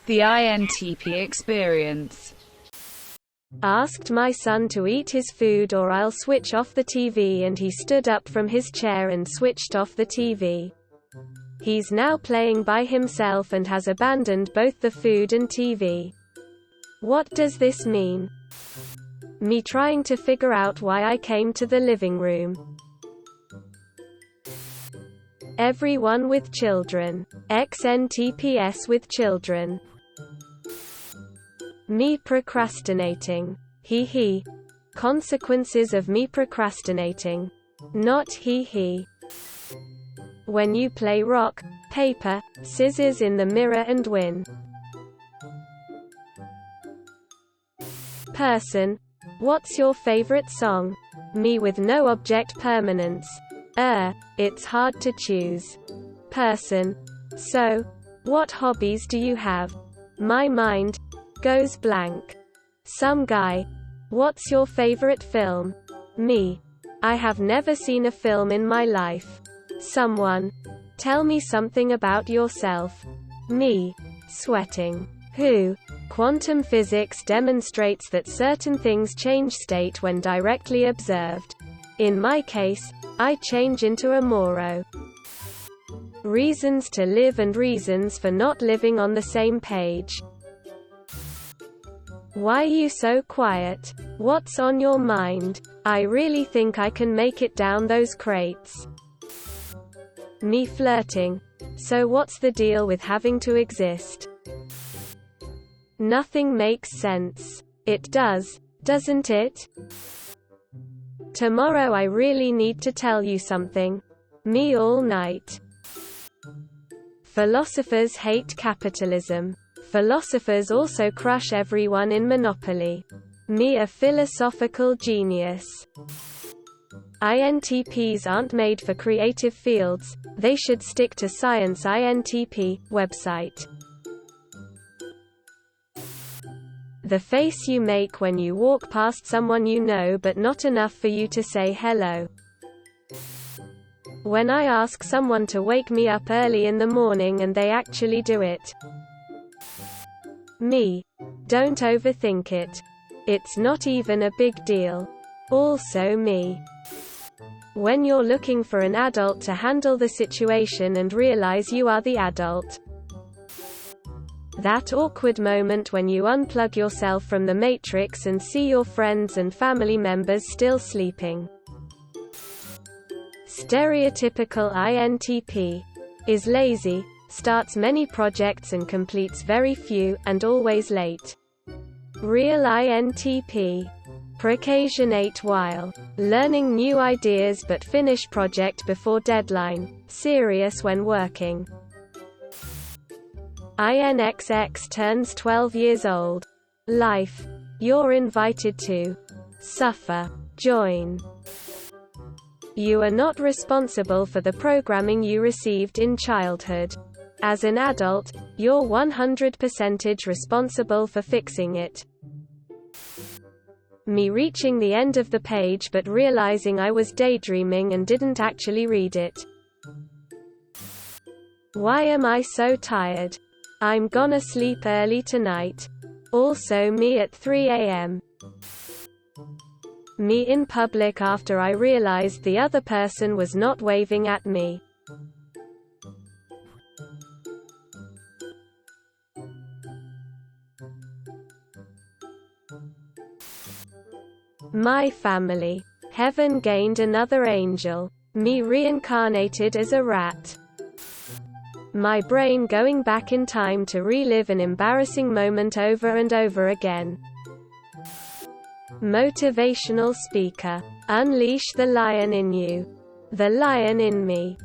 The INTP experience. Asked my son to eat his food or I'll switch off the TV, and he stood up from his chair and switched off the TV. He's now playing by himself and has abandoned both the food and TV. What does this mean? Me trying to figure out why I came to the living room. Everyone with children. XNTPS with children. Me procrastinating. He. Consequences of me procrastinating. Not he. When you play rock, paper, scissors in the mirror and win. Person. What's your favorite song? Me with no object permanence. It's hard to choose. Person. So, what hobbies do you have? My mind goes blank. Some guy. What's your favorite film? Me. I have never seen a film in my life. Someone. Tell me something about yourself. Me. Sweating. Who? Quantum physics demonstrates that certain things change state when directly observed. In my case, I change into a Moro. Reasons to live and reasons for not living on the same page. Why you so quiet? What's on your mind? I really think I can make it down those crates. Me flirting. So what's the deal with having to exist? Nothing makes sense. It does, doesn't it? Tomorrow I really need to tell you something. Me all night. Philosophers hate capitalism. Philosophers also crush everyone in Monopoly. Me a philosophical genius. INTPs aren't made for creative fields, they should stick to science. INTP website. The face you make when you walk past someone you know but not enough for you to say hello. When I ask someone to wake me up early in the morning and they actually do it. Me. Don't overthink it. It's not even a big deal. Also me. When you're looking for an adult to handle the situation and realize you are the adult. That awkward moment when you unplug yourself from the matrix and see your friends and family members still sleeping. Stereotypical INTP. Is lazy, starts many projects and completes very few, and always late. Real INTP. Procrastinate while learning new ideas but finish project before deadline, serious when working. INXX turns 12 years old. Life. You're invited to suffer. Join. You are not responsible for the programming you received in childhood. As an adult, you're 100% responsible for fixing it. Me reaching the end of the page but realizing I was daydreaming and didn't actually read it. Why am I so tired? I'm gonna sleep early tonight. Also me at 3 a.m. Me in public after I realized the other person was not waving at me. My family. Heaven gained another angel. Me reincarnated as a rat. My brain going back in time to relive an embarrassing moment over and over again. Motivational speaker. Unleash the lion in you. The lion in me.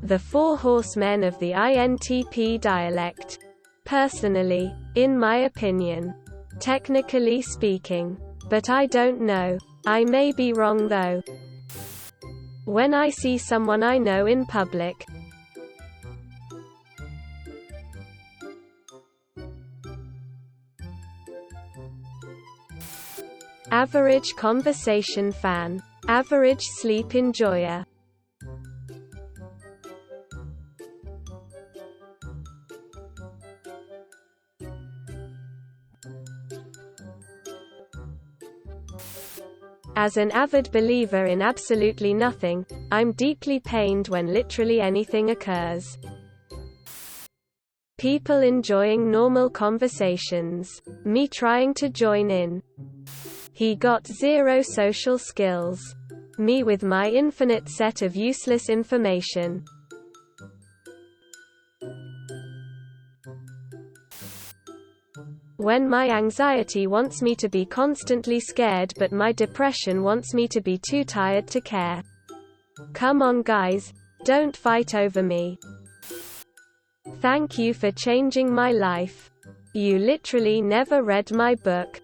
The four horsemen of the INTP dialect. Personally, in my opinion. Technically speaking. But I don't know. I may be wrong though. When I see someone I know in public. Average conversation fan. Average sleep enjoyer. As an avid believer in absolutely nothing, I'm deeply pained when literally anything occurs. People enjoying normal conversations. Me trying to join in. He got 0 social skills. Me with my infinite set of useless information. When my anxiety wants me to be constantly scared but my depression wants me to be too tired to care. Come on guys, don't fight over me. Thank you for changing my life. You literally never read my book.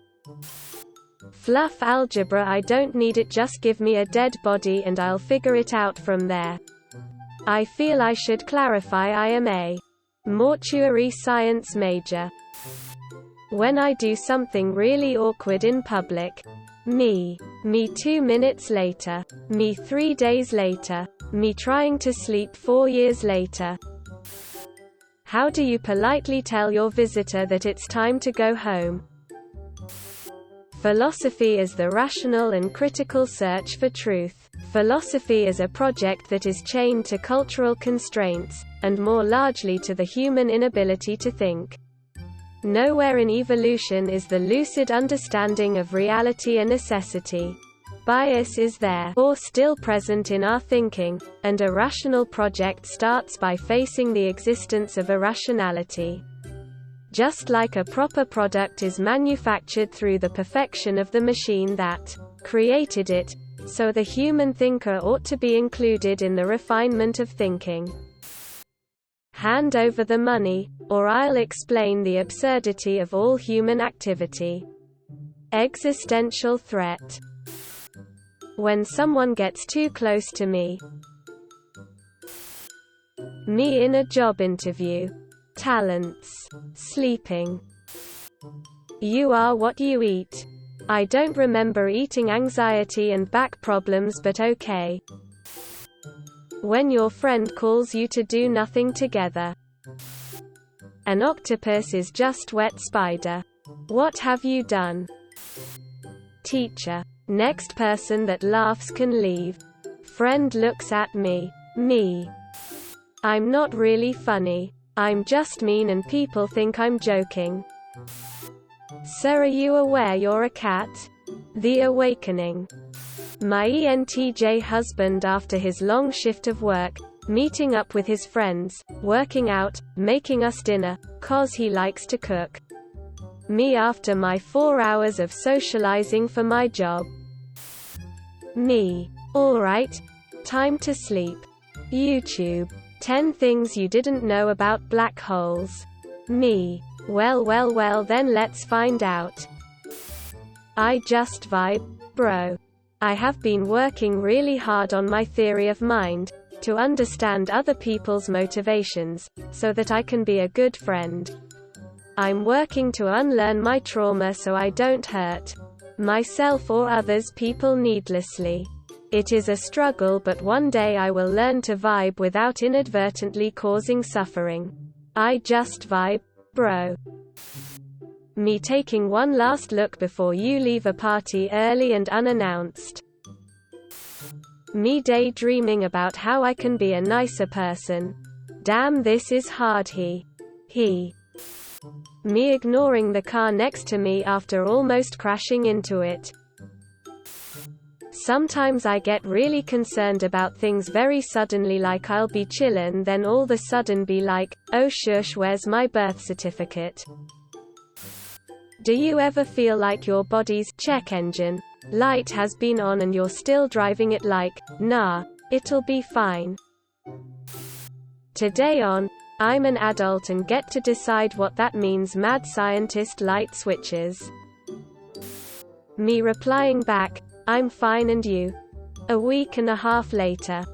Fluff algebra, I don't need it, just give me a dead body and I'll figure it out from there. I feel I should clarify I am a mortuary science major. When I do something really awkward in public. Me 2 minutes later. Me 3 days later. Me trying to sleep 4 years later. How do you politely tell your visitor that it's time to go home? Philosophy is the rational and critical search for truth. Philosophy is a project that is chained to cultural constraints, and more largely to the human inability to think. Nowhere in evolution is the lucid understanding of reality a necessity. Bias is there, or still present in our thinking, and a rational project starts by facing the existence of irrationality. Just like a proper product is manufactured through the perfection of the machine that created it, so the human thinker ought to be included in the refinement of thinking. Hand over the money, or I'll explain the absurdity of all human activity. Existential threat. When someone gets too close to me. Me in a job interview. Talents. Sleeping. You are what you eat. I don't remember eating anxiety and back problems, but okay. When your friend calls you to do nothing together. An octopus is just wet spider. What have you done? Teacher. Next person that laughs can leave. Friend looks at me. Me. I'm not really funny. I'm just mean and people think I'm joking. Sir, are you aware you're a cat? The awakening. My ENTJ husband after his long shift of work, meeting up with his friends, working out, making us dinner, 'cause he likes to cook. Me after my 4 hours of socializing for my job. Me. Alright. Time to sleep. YouTube. 10 things you didn't know about black holes. Me. Well, then let's find out. I just vibe, bro. I have been working really hard on my theory of mind, to understand other people's motivations, so that I can be a good friend. I'm working to unlearn my trauma so I don't hurt myself or others people needlessly. It is a struggle, but one day I will learn to vibe without inadvertently causing suffering. I just vibe, bro. Me taking one last look before you leave a party early and unannounced. Me daydreaming about how I can be a nicer person. Damn, this is hard. He. Me ignoring the car next to me after almost crashing into it. Sometimes I get really concerned about things very suddenly, like I'll be chillin' then all of a sudden be like, oh shush, where's my birth certificate? Do you ever feel like your body's check engine light has been on and you're still driving it like, nah, it'll be fine? Today on, I'm an adult and get to decide what that means. Mad scientist light switches. Me replying back, I'm fine, and you? A week and a half later.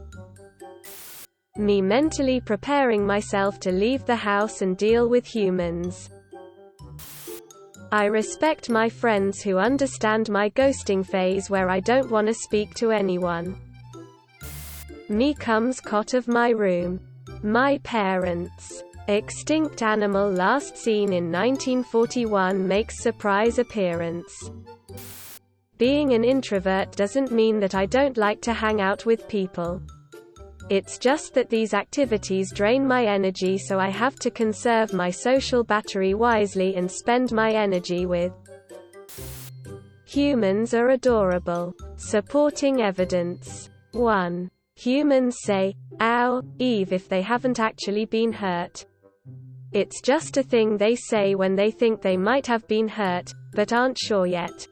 Me mentally preparing myself to leave the house and deal with humans. I respect my friends who understand my ghosting phase where I don't want to speak to anyone. Me comes cot of my room. My parents. Extinct animal last seen in 1941 makes surprise appearance. Being an introvert doesn't mean that I don't like to hang out with people. It's just that these activities drain my energy, so I have to conserve my social battery wisely and spend my energy with. Humans are adorable. Supporting evidence. 1. Humans say, "Ow, Eve," if they haven't actually been hurt. It's just a thing they say when they think they might have been hurt, but aren't sure yet.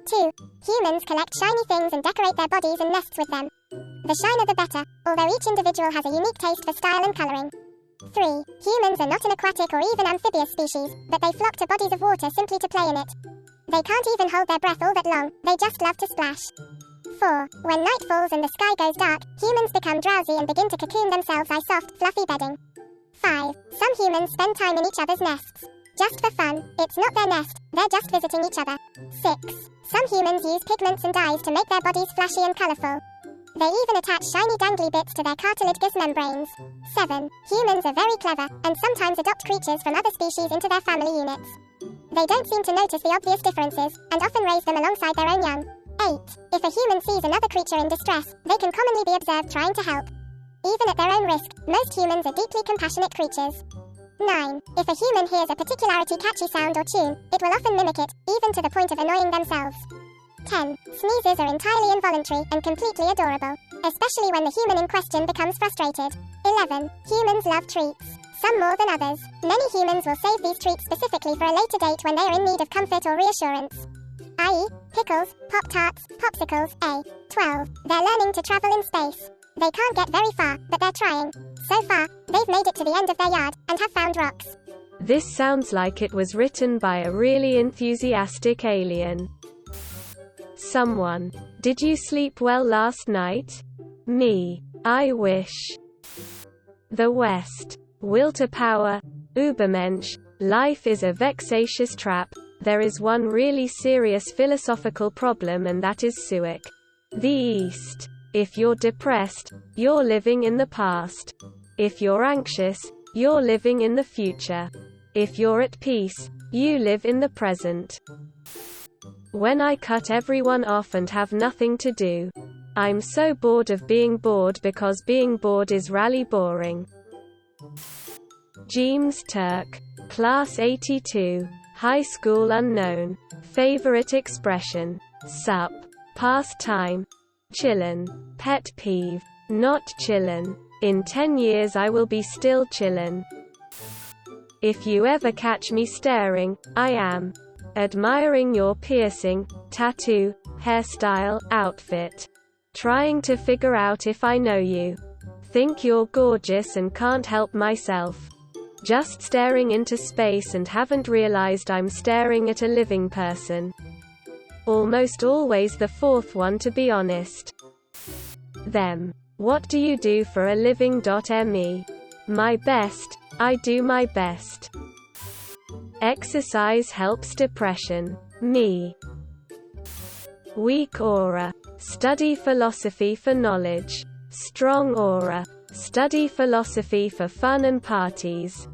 2. Humans collect shiny things and decorate their bodies and nests with them. The shiner the better, although each individual has a unique taste for style and coloring. 3. Humans are not an aquatic or even amphibious species, but they flock to bodies of water simply to play in it. They can't even hold their breath all that long, they just love to splash. 4. When night falls and the sky goes dark, humans become drowsy and begin to cocoon themselves in soft, fluffy bedding. 5. Some humans spend time in each other's nests. Just for fun, it's not their nest, they're just visiting each other. 6. Some humans use pigments and dyes to make their bodies flashy and colorful. They even attach shiny dangly bits to their cartilaginous membranes. 7. Humans are very clever, and sometimes adopt creatures from other species into their family units. They don't seem to notice the obvious differences, and often raise them alongside their own young. 8. If a human sees another creature in distress, they can commonly be observed trying to help. Even at their own risk, most humans are deeply compassionate creatures. 9. If a human hears a particularly catchy sound or tune, it will often mimic it, even to the point of annoying themselves. 10. Sneezes are entirely involuntary and completely adorable, especially when the human in question becomes frustrated. 11. Humans love treats. Some more than others. Many humans will save these treats specifically for a later date when they are in need of comfort or reassurance. I.e., pickles, Pop-Tarts, popsicles. 12. They're learning to travel in space. They can't get very far, but they're trying. So far, they've made it to the end of their yard, and have found rocks. This sounds like it was written by a really enthusiastic alien. Someone. Did you sleep well last night? Me. I wish. The West. Will to power. Übermensch. Life is a vexatious trap. There is one really serious philosophical problem, and that is suik. The East. If you're depressed, you're living in the past. If you're anxious, you're living in the future. If you're at peace, you live in the present. When I cut everyone off and have nothing to do. I'm so bored of being bored because being bored is rally boring. James Turk. Class 82. High school unknown. Favorite expression. Sup. Pastime. Chillin'. Pet peeve. Not chillin'. In 10 years I will be still chillin'. If you ever catch me staring, I am admiring your piercing, tattoo, hairstyle, outfit. Trying to figure out if I know you. Think you're gorgeous and can't help myself. Just staring into space and haven't realized I'm staring at a living person. Almost always the fourth one, to be honest. Them. What do you do for a living? Me. My best. I do my best. Exercise helps depression. Me. Weak aura. Study philosophy for knowledge. Strong aura. Study philosophy for fun and parties.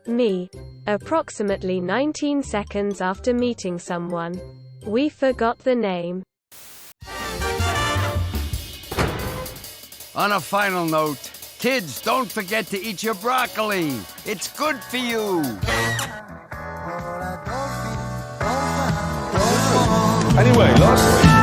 Me. Approximately 19 seconds after meeting someone. We forgot the name. On a final note, kids, don't forget to eat your broccoli. It's good for you. Anyway, last week.